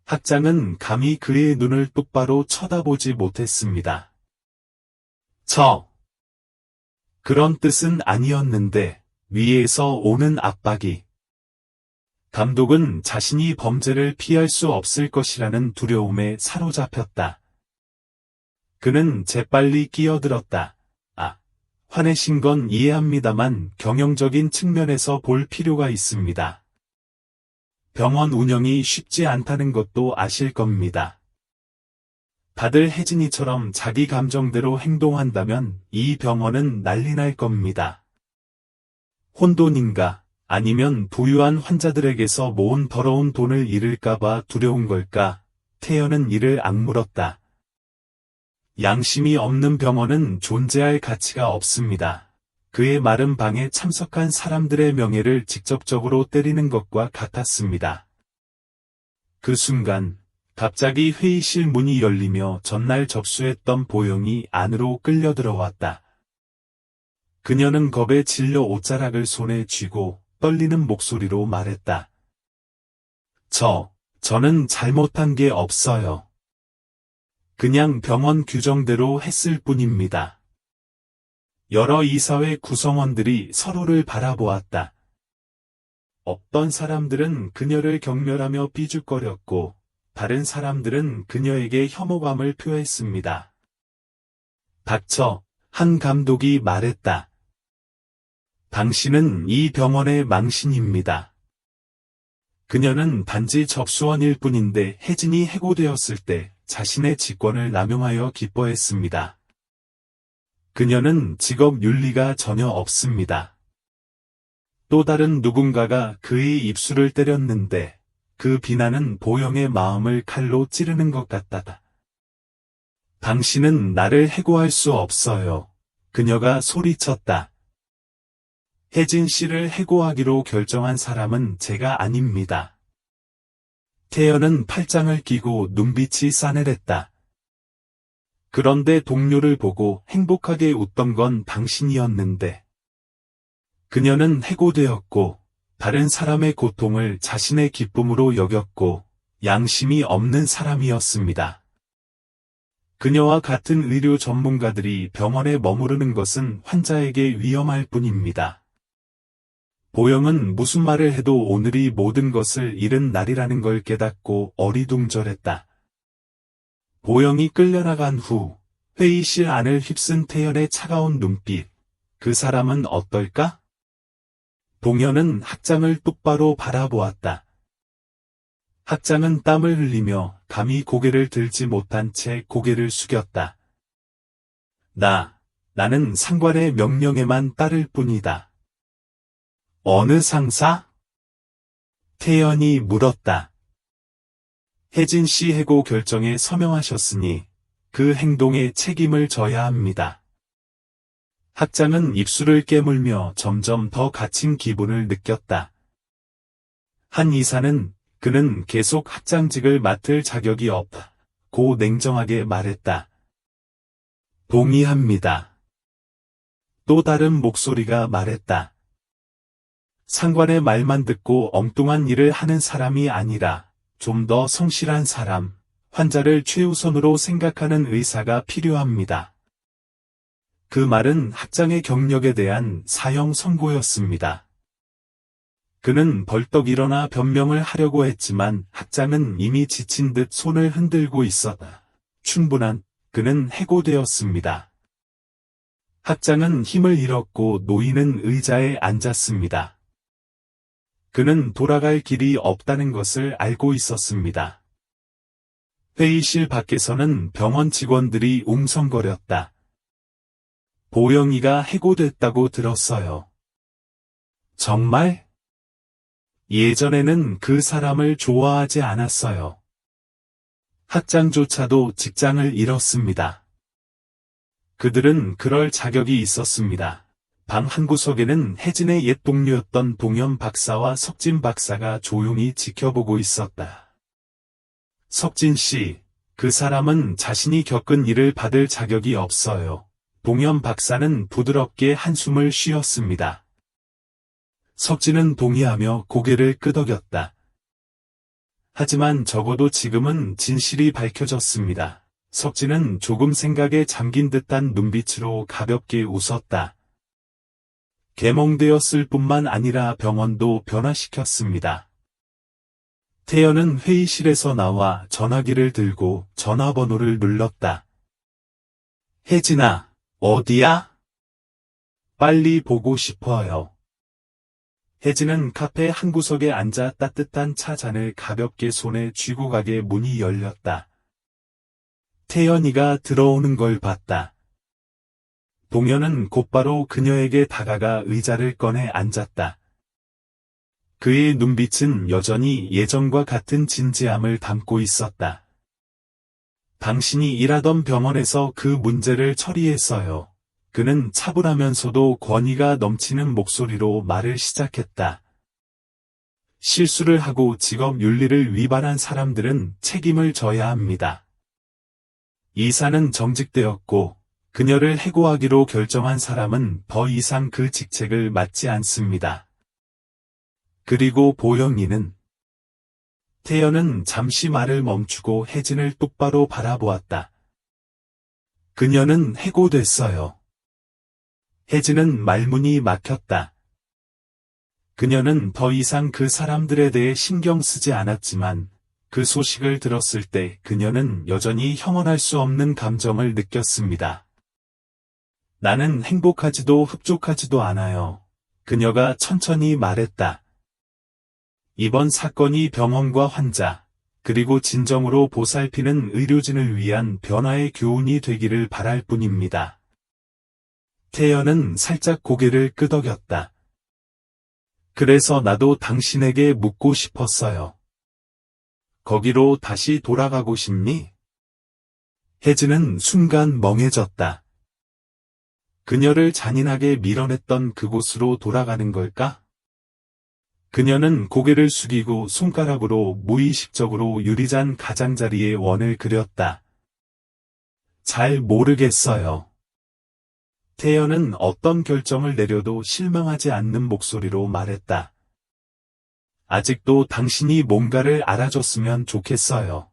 학장은 감히 그의 눈을 똑바로 쳐다보지 못했습니다. 그런 뜻은 아니었는데 위에서 오는 압박이. 감독은 자신이 범죄를 피할 수 없을 것이라는 두려움에 사로잡혔다. 그는 재빨리 끼어들었다. 화내신 건 이해합니다만 경영적인 측면에서 볼 필요가 있습니다. 병원 운영이 쉽지 않다는 것도 아실 겁니다. 다들 혜진이처럼 자기 감정대로 행동한다면 이 병원은 난리 날 겁니다. 혼돈인가? 아니면 부유한 환자들에게서 모은 더러운 돈을 잃을까봐 두려운 걸까? 태연은 이를 악물었다. 양심이 없는 병원은 존재할 가치가 없습니다. 그의 마른 방에 참석한 사람들의 명예를 직접적으로 때리는 것과 같았습니다. 그 순간 갑자기 회의실 문이 열리며 전날 접수했던 보영이 안으로 끌려 들어왔다. 그녀는 겁에 질려 옷자락을 손에 쥐고 떨리는 목소리로 말했다. 저는 잘못한 게 없어요. 그냥 병원 규정대로 했을 뿐입니다. 여러 이사회 구성원들이 서로를 바라보았다. 어떤 사람들은 그녀를 경멸하며 삐죽거렸고, 다른 사람들은 그녀에게 혐오감을 표했습니다. 닥쳐, 한 감독이 말했다. 당신은 이 병원의 망신입니다. 그녀는 단지 접수원일 뿐인데 혜진이 해고되었을 때 자신의 직권을 남용하여 기뻐했습니다. 그녀는 직업 윤리가 전혀 없습니다. 또 다른 누군가가 그의 입술을 때렸는데 그 비난은 보영의 마음을 칼로 찌르는 것 같다. 당신은 나를 해고할 수 없어요. 그녀가 소리쳤다. 혜진 씨를 해고하기로 결정한 사람은 제가 아닙니다. 태연은 팔짱을 끼고 눈빛이 싸늘했다. 그런데 동료를 보고 행복하게 웃던 건 당신이었는데. 그녀는 해고되었고, 다른 사람의 고통을 자신의 기쁨으로 여겼고, 양심이 없는 사람이었습니다. 그녀와 같은 의료 전문가들이 병원에 머무르는 것은 환자에게 위험할 뿐입니다. 보영은 무슨 말을 해도 오늘이 모든 것을 잃은 날이라는 걸 깨닫고 어리둥절했다. 보영이 끌려나간 후 회의실 안을 휩쓴 태연의 차가운 눈빛. 그 사람은 어떨까? 동현은 학장을 똑바로 바라보았다. 학장은 땀을 흘리며 감히 고개를 들지 못한 채 고개를 숙였다. 나는 상관의 명령에만 따를 뿐이다. 어느 상사? 태연이 물었다. 혜진 씨 해고 결정에 서명하셨으니 그 행동에 책임을 져야 합니다. 학장은 입술을 깨물며 점점 더 갇힌 기분을 느꼈다. 한 이사는 그는 계속 학장직을 맡을 자격이 없다고 냉정하게 말했다. 동의합니다. 또 다른 목소리가 말했다. 상관의 말만 듣고 엉뚱한 일을 하는 사람이 아니라 좀 더 성실한 사람, 환자를 최우선으로 생각하는 의사가 필요합니다. 그 말은 학장의 경력에 대한 사형 선고였습니다. 그는 벌떡 일어나 변명을 하려고 했지만 학장은 이미 지친 듯 손을 흔들고 있었다. 충분한, 그는 해고되었습니다. 학장은 힘을 잃었고 놓이는 의자에 앉았습니다. 그는 돌아갈 길이 없다는 것을 알고 있었습니다. 회의실 밖에서는 병원 직원들이 웅성거렸다. 보영이가 해고됐다고 들었어요. 정말? 예전에는 그 사람을 좋아하지 않았어요. 학장조차도 직장을 잃었습니다. 그들은 그럴 자격이 있었습니다. 방 한구석에는 혜진의 옛 동료였던 동현 박사와 석진 박사가 조용히 지켜보고 있었다. 석진 씨, 그 사람은 자신이 겪은 일을 받을 자격이 없어요. 동현 박사는 부드럽게 한숨을 쉬었습니다. 석진은 동의하며 고개를 끄덕였다. 하지만 적어도 지금은 진실이 밝혀졌습니다. 석진은 조금 생각에 잠긴 듯한 눈빛으로 가볍게 웃었다. 개몽되었을 뿐만 아니라 병원도 변화시켰습니다. 태연은 회의실에서 나와 전화기를 들고 전화번호를 눌렀다. 혜진아, 어디야? 빨리 보고 싶어요. 혜진은 카페 한구석에 앉아 따뜻한 차 잔을 가볍게 손에 쥐고 가게 문이 열렸다. 태연이가 들어오는 걸 봤다. 동현은 곧바로 그녀에게 다가가 의자를 꺼내 앉았다. 그의 눈빛은 여전히 예전과 같은 진지함을 담고 있었다. 당신이 일하던 병원에서 그 문제를 처리했어요. 그는 차분하면서도 권위가 넘치는 목소리로 말을 시작했다. 실수를 하고 직업 윤리를 위반한 사람들은 책임을 져야 합니다. 이사는 정직되었고 그녀를 해고하기로 결정한 사람은 더 이상 그 직책을 맡지 않습니다. 그리고 보영이는 태연은 잠시 말을 멈추고 혜진을 똑바로 바라보았다. 그녀는 해고됐어요. 혜진은 말문이 막혔다. 그녀는 더 이상 그 사람들에 대해 신경 쓰지 않았지만 그 소식을 들었을 때 그녀는 여전히 형언할 수 없는 감정을 느꼈습니다. 나는 행복하지도 흡족하지도 않아요. 그녀가 천천히 말했다. 이번 사건이 병원과 환자, 그리고 진정으로 보살피는 의료진을 위한 변화의 교훈이 되기를 바랄 뿐입니다. 태연은 살짝 고개를 끄덕였다. 그래서 나도 당신에게 묻고 싶었어요. 거기로 다시 돌아가고 싶니? 혜진은 순간 멍해졌다. 그녀를 잔인하게 밀어냈던 그곳으로 돌아가는 걸까? 그녀는 고개를 숙이고 손가락으로 무의식적으로 유리잔 가장자리에 원을 그렸다. 잘 모르겠어요. 태연은 어떤 결정을 내려도 실망하지 않는 목소리로 말했다. 아직도 당신이 뭔가를 알아줬으면 좋겠어요.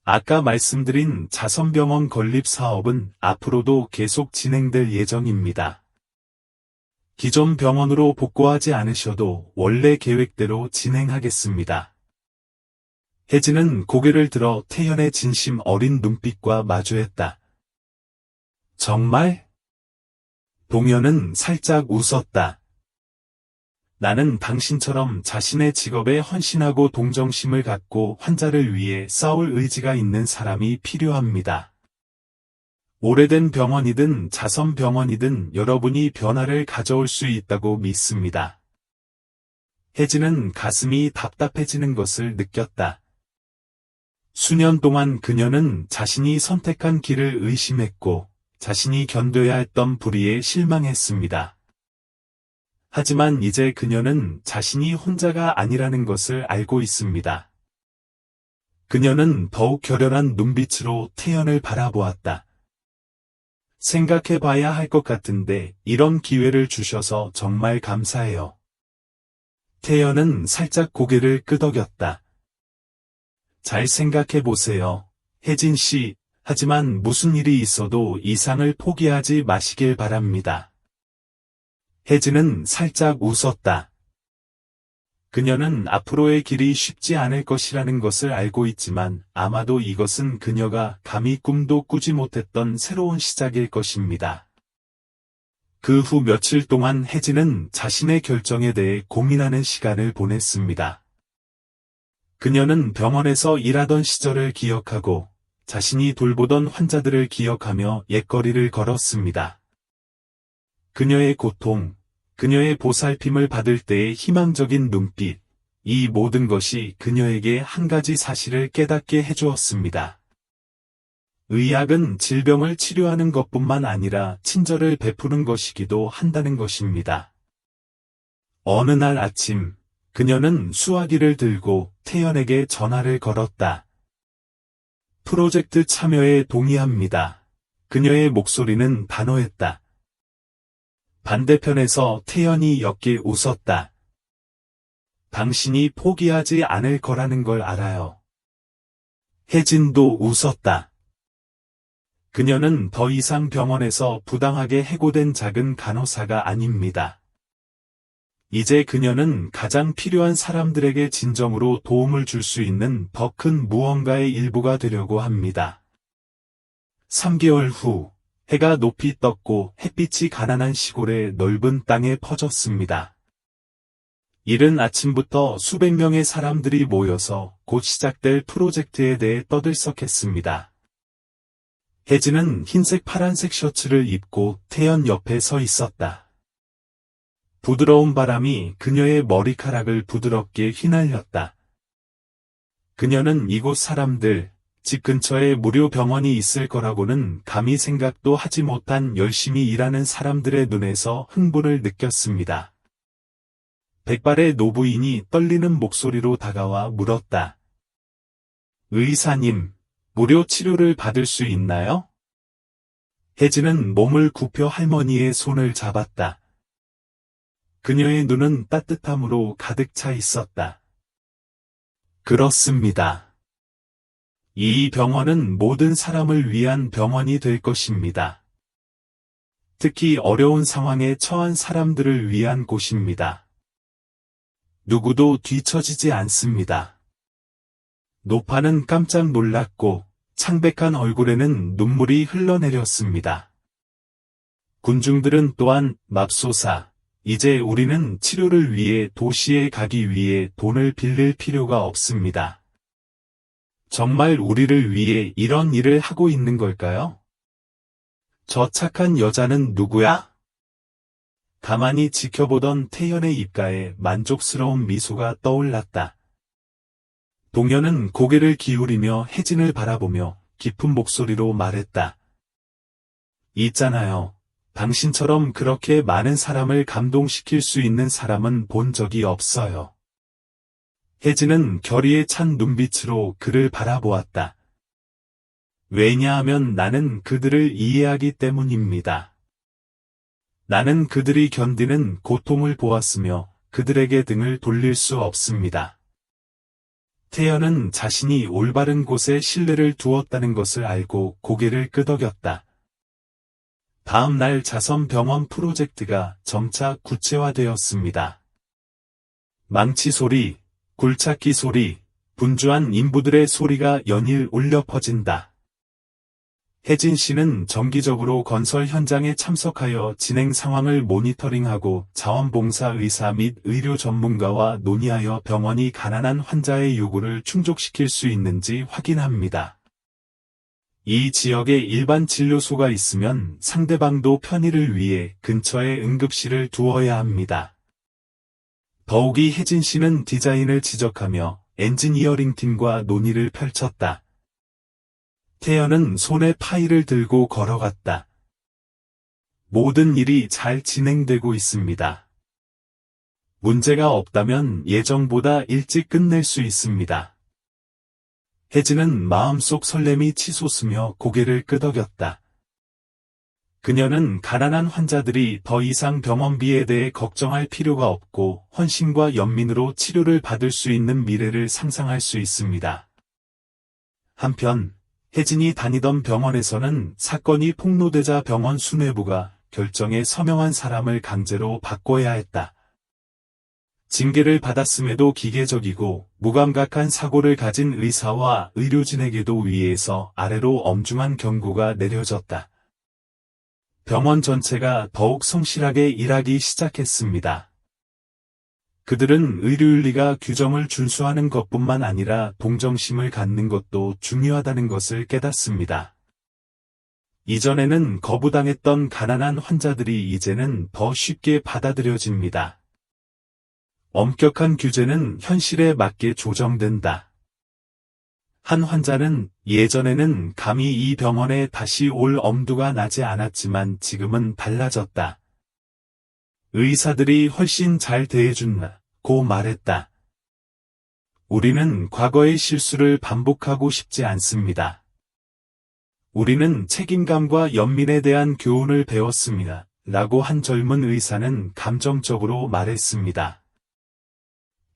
아까 말씀드린 자선병원 건립 사업은 앞으로도 계속 진행될 예정입니다. 기존 병원으로 복구하지 않으셔도 원래 계획대로 진행하겠습니다. 혜진은 고개를 들어 태연의 진심 어린 눈빛과 마주했다. 정말? 동현은 살짝 웃었다. 나는 당신처럼 자신의 직업에 헌신하고 동정심을 갖고 환자를 위해 싸울 의지가 있는 사람이 필요합니다. 오래된 병원이든 자선병원이든 여러분이 변화를 가져올 수 있다고 믿습니다. 혜진은 가슴이 답답해지는 것을 느꼈다. 수년 동안 그녀는 자신이 선택한 길을 의심했고 자신이 견뎌야 했던 불의에 실망했습니다. 하지만 이제 그녀는 자신이 혼자가 아니라는 것을 알고 있습니다. 그녀는 더욱 결연한 눈빛으로 태연을 바라보았다. 생각해봐야 할 것 같은데 이런 기회를 주셔서 정말 감사해요. 태연은 살짝 고개를 끄덕였다. 잘 생각해보세요, 혜진 씨. 하지만 무슨 일이 있어도 이상을 포기하지 마시길 바랍니다. 혜진은 살짝 웃었다. 그녀는 앞으로의 길이 쉽지 않을 것이라는 것을 알고 있지만 아마도 이것은 그녀가 감히 꿈도 꾸지 못했던 새로운 시작일 것입니다. 그 후 며칠 동안 혜진은 자신의 결정에 대해 고민하는 시간을 보냈습니다. 그녀는 병원에서 일하던 시절을 기억하고 자신이 돌보던 환자들을 기억하며 옛거리를 걸었습니다. 그녀의 고통, 그녀의 보살핌을 받을 때의 희망적인 눈빛, 이 모든 것이 그녀에게 한 가지 사실을 깨닫게 해주었습니다. 의학은 질병을 치료하는 것뿐만 아니라 친절을 베푸는 것이기도 한다는 것입니다. 어느 날 아침, 그녀는 수화기를 들고 태연에게 전화를 걸었다. 프로젝트 참여에 동의합니다. 그녀의 목소리는 단호했다. 반대편에서 태연이 옅게 웃었다. 당신이 포기하지 않을 거라는 걸 알아요. 혜진도 웃었다. 그녀는 더 이상 병원에서 부당하게 해고된 작은 간호사가 아닙니다. 이제 그녀는 가장 필요한 사람들에게 진정으로 도움을 줄 수 있는 더 큰 무언가의 일부가 되려고 합니다. 3개월 후, 해가 높이 떴고 햇빛이 가난한 시골의 넓은 땅에 퍼졌습니다. 이른 아침부터 수백 명의 사람들이 모여서 곧 시작될 프로젝트에 대해 떠들썩했습니다. 혜진은 흰색 파란색 셔츠를 입고 태연 옆에 서 있었다. 부드러운 바람이 그녀의 머리카락을 부드럽게 휘날렸다. 그녀는 이곳 사람들, 집 근처에 무료 병원이 있을 거라고는 감히 생각도 하지 못한 열심히 일하는 사람들의 눈에서 흥분을 느꼈습니다. 백발의 노부인이 떨리는 목소리로 다가와 물었다. 의사님, 무료 치료를 받을 수 있나요? 혜진은 몸을 굽혀 할머니의 손을 잡았다. 그녀의 눈은 따뜻함으로 가득 차 있었다. 그렇습니다. 이 병원은 모든 사람을 위한 병원이 될 것입니다. 특히 어려운 상황에 처한 사람들을 위한 곳입니다. 누구도 뒤처지지 않습니다. 노파는 깜짝 놀랐고 창백한 얼굴에는 눈물이 흘러내렸습니다. 군중들은 또한 맙소사, 이제 우리는 치료를 위해 도시에 가기 위해 돈을 빌릴 필요가 없습니다. 정말 우리를 위해 이런 일을 하고 있는 걸까요? 저 착한 여자는 누구야? 가만히 지켜보던 태연의 입가에 만족스러운 미소가 떠올랐다. 동현은 고개를 기울이며 혜진을 바라보며 깊은 목소리로 말했다. 있잖아요. 당신처럼 그렇게 많은 사람을 감동시킬 수 있는 사람은 본 적이 없어요. 혜진은 결의에 찬 눈빛으로 그를 바라보았다. 왜냐하면 나는 그들을 이해하기 때문입니다. 나는 그들이 견디는 고통을 보았으며 그들에게 등을 돌릴 수 없습니다. 태연은 자신이 올바른 곳에 신뢰를 두었다는 것을 알고 고개를 끄덕였다. 다음 날 자선병원 프로젝트가 점차 구체화되었습니다. 망치 소리, 굴착기 소리, 분주한 인부들의 소리가 연일 울려 퍼진다. 혜진 씨는 정기적으로 건설 현장에 참석하여 진행 상황을 모니터링하고 자원봉사 의사 및 의료 전문가와 논의하여 병원이 가난한 환자의 요구를 충족시킬 수 있는지 확인합니다. 이 지역에 일반 진료소가 있으면 상대방도 편의를 위해 근처에 응급실을 두어야 합니다. 더욱이 혜진 씨는 디자인을 지적하며 엔지니어링 팀과 논의를 펼쳤다. 태연은 손에 파일을 들고 걸어갔다. 모든 일이 잘 진행되고 있습니다. 문제가 없다면 예정보다 일찍 끝낼 수 있습니다. 혜진은 마음속 설렘이 치솟으며 고개를 끄덕였다. 그녀는 가난한 환자들이 더 이상 병원비에 대해 걱정할 필요가 없고 헌신과 연민으로 치료를 받을 수 있는 미래를 상상할 수 있습니다. 한편 혜진이 다니던 병원에서는 사건이 폭로되자 병원 수뇌부가 결정에 서명한 사람을 강제로 바꿔야 했다. 징계를 받았음에도 기계적이고 무감각한 사고를 가진 의사와 의료진에게도 위에서 아래로 엄중한 경고가 내려졌다. 병원 전체가 더욱 성실하게 일하기 시작했습니다. 그들은 의료윤리가 규정을 준수하는 것뿐만 아니라 동정심을 갖는 것도 중요하다는 것을 깨닫습니다. 이전에는 거부당했던 가난한 환자들이 이제는 더 쉽게 받아들여집니다. 엄격한 규제는 현실에 맞게 조정된다. 한 환자는 예전에는 감히 이 병원에 다시 올 엄두가 나지 않았지만 지금은 달라졌다. 의사들이 훨씬 잘 대해준다고 말했다. 우리는 과거의 실수를 반복하고 싶지 않습니다. 우리는 책임감과 연민에 대한 교훈을 배웠습니다. 라고 한 젊은 의사는 감정적으로 말했습니다.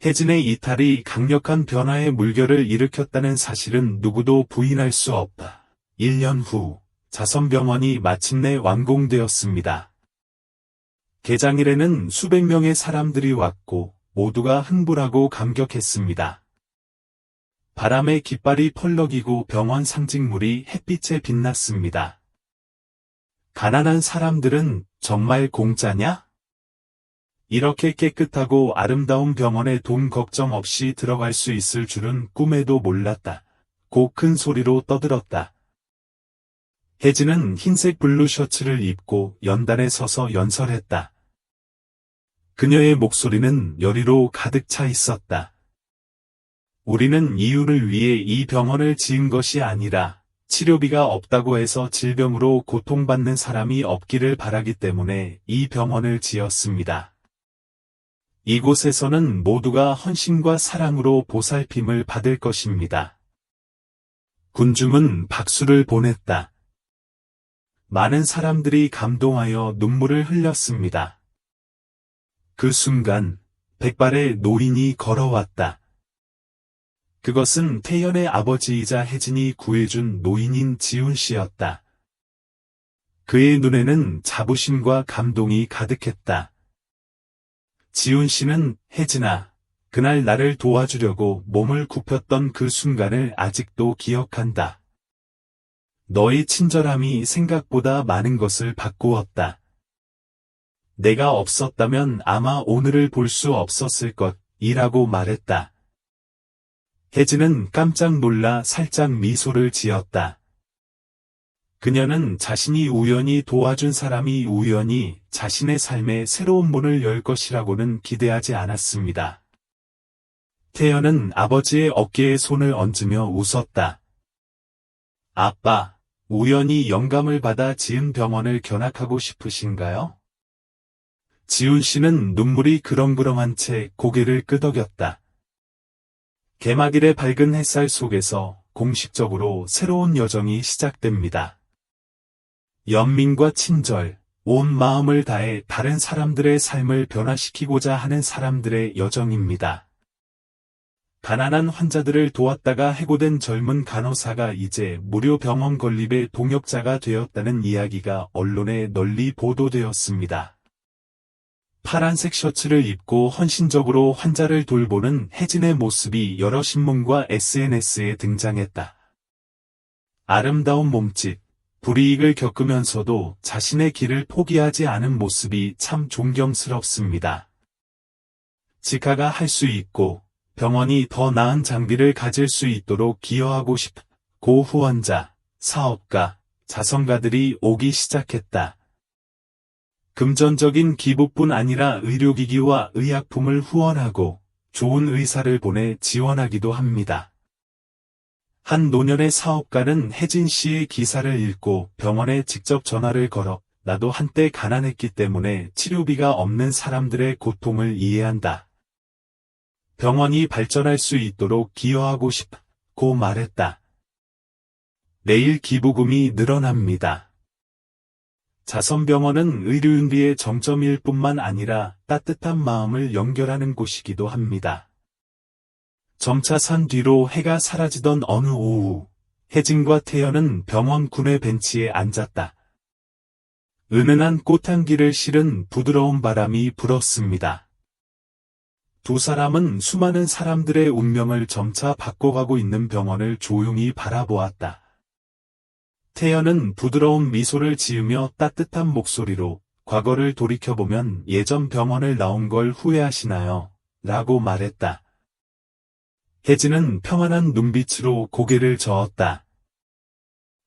혜진의 이탈이 강력한 변화의 물결을 일으켰다는 사실은 누구도 부인할 수 없다. 1년 후, 자선병원이 마침내 완공되었습니다. 개장일에는 수백 명의 사람들이 왔고 모두가 흥분하고 감격했습니다. 바람에 깃발이 펄럭이고 병원 상징물이 햇빛에 빛났습니다. 가난한 사람들은 정말 공짜냐? 이렇게 깨끗하고 아름다운 병원에 돈 걱정 없이 들어갈 수 있을 줄은 꿈에도 몰랐다. 고 큰 소리로 떠들었다. 혜진은 흰색 블루 셔츠를 입고 연단에 서서 연설했다. 그녀의 목소리는 열의로 가득 차 있었다. 우리는 이유를 위해 이 병원을 지은 것이 아니라 치료비가 없다고 해서 질병으로 고통받는 사람이 없기를 바라기 때문에 이 병원을 지었습니다. 이곳에서는 모두가 헌신과 사랑으로 보살핌을 받을 것입니다. 군중은 박수를 보냈다. 많은 사람들이 감동하여 눈물을 흘렸습니다. 그 순간 백발의 노인이 걸어왔다. 그것은 태연의 아버지이자 혜진이 구해준 노인인 지훈 씨였다. 그의 눈에는 자부심과 감동이 가득했다. 지훈 씨는 혜진아, 그날 나를 도와주려고 몸을 굽혔던 그 순간을 아직도 기억한다. 너의 친절함이 생각보다 많은 것을 바꾸었다. 내가 없었다면 아마 오늘을 볼 수 없었을 것이라고 말했다. 혜진은 깜짝 놀라 살짝 미소를 지었다. 그녀는 자신이 우연히 도와준 사람이 우연히 자신의 삶에 새로운 문을 열 것이라고는 기대하지 않았습니다. 태연은 아버지의 어깨에 손을 얹으며 웃었다. 아빠, 우연히 영감을 받아 지은 병원을 견학하고 싶으신가요? 지훈 씨는 눈물이 그렁그렁한 채 고개를 끄덕였다. 개막일의 밝은 햇살 속에서 공식적으로 새로운 여정이 시작됩니다. 연민과 친절, 온 마음을 다해 다른 사람들의 삶을 변화시키고자 하는 사람들의 여정입니다. 가난한 환자들을 도왔다가 해고된 젊은 간호사가 이제 무료 병원 건립의 동역자가 되었다는 이야기가 언론에 널리 보도되었습니다. 파란색 셔츠를 입고 헌신적으로 환자를 돌보는 혜진의 모습이 여러 신문과 SNS에 등장했다. 아름다운 몸짓, 불이익을 겪으면서도 자신의 길을 포기하지 않은 모습이 참 존경스럽습니다. 지카가 할 수 있고 병원이 더 나은 장비를 가질 수 있도록 기여하고 싶고 후원자, 사업가, 자선가들이 오기 시작했다. 금전적인 기부뿐 아니라 의료기기와 의약품을 후원하고 좋은 의사를 보내 지원하기도 합니다. 한 노년의 사업가는 혜진 씨의 기사를 읽고 병원에 직접 전화를 걸어 나도 한때 가난했기 때문에 치료비가 없는 사람들의 고통을 이해한다. 병원이 발전할 수 있도록 기여하고 싶고 말했다. 내일 기부금이 늘어납니다. 자선병원은 의료윤리의 정점일 뿐만 아니라 따뜻한 마음을 연결하는 곳이기도 합니다. 점차 산 뒤로 해가 사라지던 어느 오후, 혜진과 태연은 병원 구내 벤치에 앉았다. 은은한 꽃향기를 실은 부드러운 바람이 불었습니다. 두 사람은 수많은 사람들의 운명을 점차 바꿔가고 있는 병원을 조용히 바라보았다. 태연은 부드러운 미소를 지으며 따뜻한 목소리로 과거를 돌이켜보면 예전 병원을 나온 걸 후회하시나요? 라고 말했다. 혜진은 평안한 눈빛으로 고개를 저었다.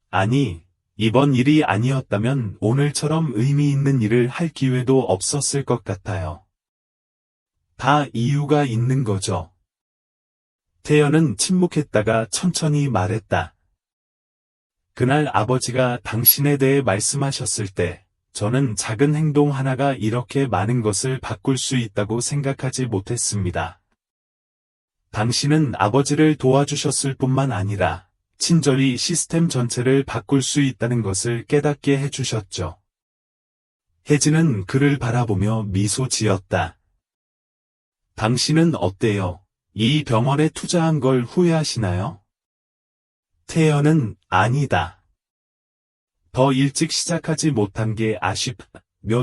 아니, 이번 일이 아니었다면 오늘처럼 의미 있는 일을 할 기회도 없었을 것 같아요. 다 이유가 있는 거죠. 태연은 침묵했다가 천천히 말했다. 그날 아버지가 당신에 대해 말씀하셨을 때 저는 작은 행동 하나가 이렇게 많은 것을 바꿀 수 있다고 생각하지 못했습니다. 당신은 아버지를 도와주셨을 뿐만 아니라 친절히 시스템 전체를 바꿀 수 있다는 것을 깨닫게 해주셨죠. 혜진은 그를 바라보며 미소 지었다. 당신은 어때요? 이 병원에 투자한 걸 후회하시나요? 태연은 아니다. 더 일찍 시작하지 못한 게 아쉽며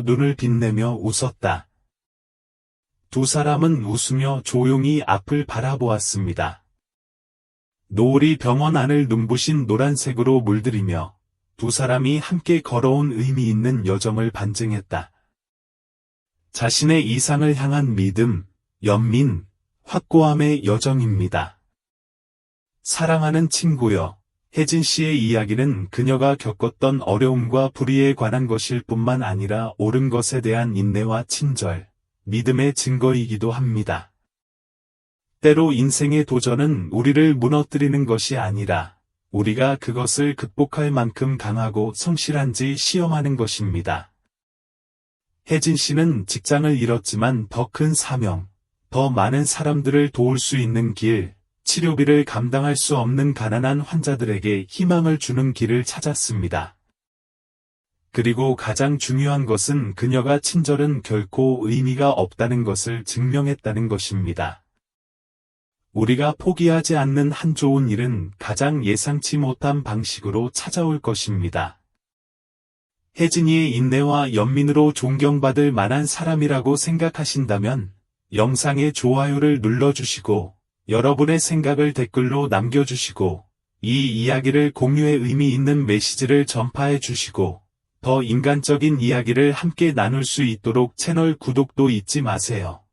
눈을 빛내며 웃었다. 두 사람은 웃으며 조용히 앞을 바라보았습니다. 노을이 병원 안을 눈부신 노란색으로 물들이며 두 사람이 함께 걸어온 의미 있는 여정을 반증했다. 자신의 이상을 향한 믿음, 연민, 확고함의 여정입니다. 사랑하는 친구여, 혜진 씨의 이야기는 그녀가 겪었던 어려움과 불의에 관한 것일 뿐만 아니라 옳은 것에 대한 인내와 친절, 믿음의 증거이기도 합니다. 때로 인생의 도전은 우리를 무너뜨리는 것이 아니라 우리가 그것을 극복할 만큼 강하고 성실한지 시험하는 것입니다. 혜진 씨는 직장을 잃었지만 더 큰 사명, 더 많은 사람들을 도울 수 있는 길, 치료비를 감당할 수 없는 가난한 환자들에게 희망을 주는 길을 찾았습니다. 그리고 가장 중요한 것은 그녀가 친절은 결코 의미가 없다는 것을 증명했다는 것입니다. 우리가 포기하지 않는 한 좋은 일은 가장 예상치 못한 방식으로 찾아올 것입니다. 혜진이의 인내와 연민으로 존경받을 만한 사람이라고 생각하신다면 영상의 좋아요를 눌러주시고 여러분의 생각을 댓글로 남겨주시고 이 이야기를 공유의 의미 있는 메시지를 전파해 주시고 더 인간적인 이야기를 함께 나눌 수 있도록 채널 구독도 잊지 마세요.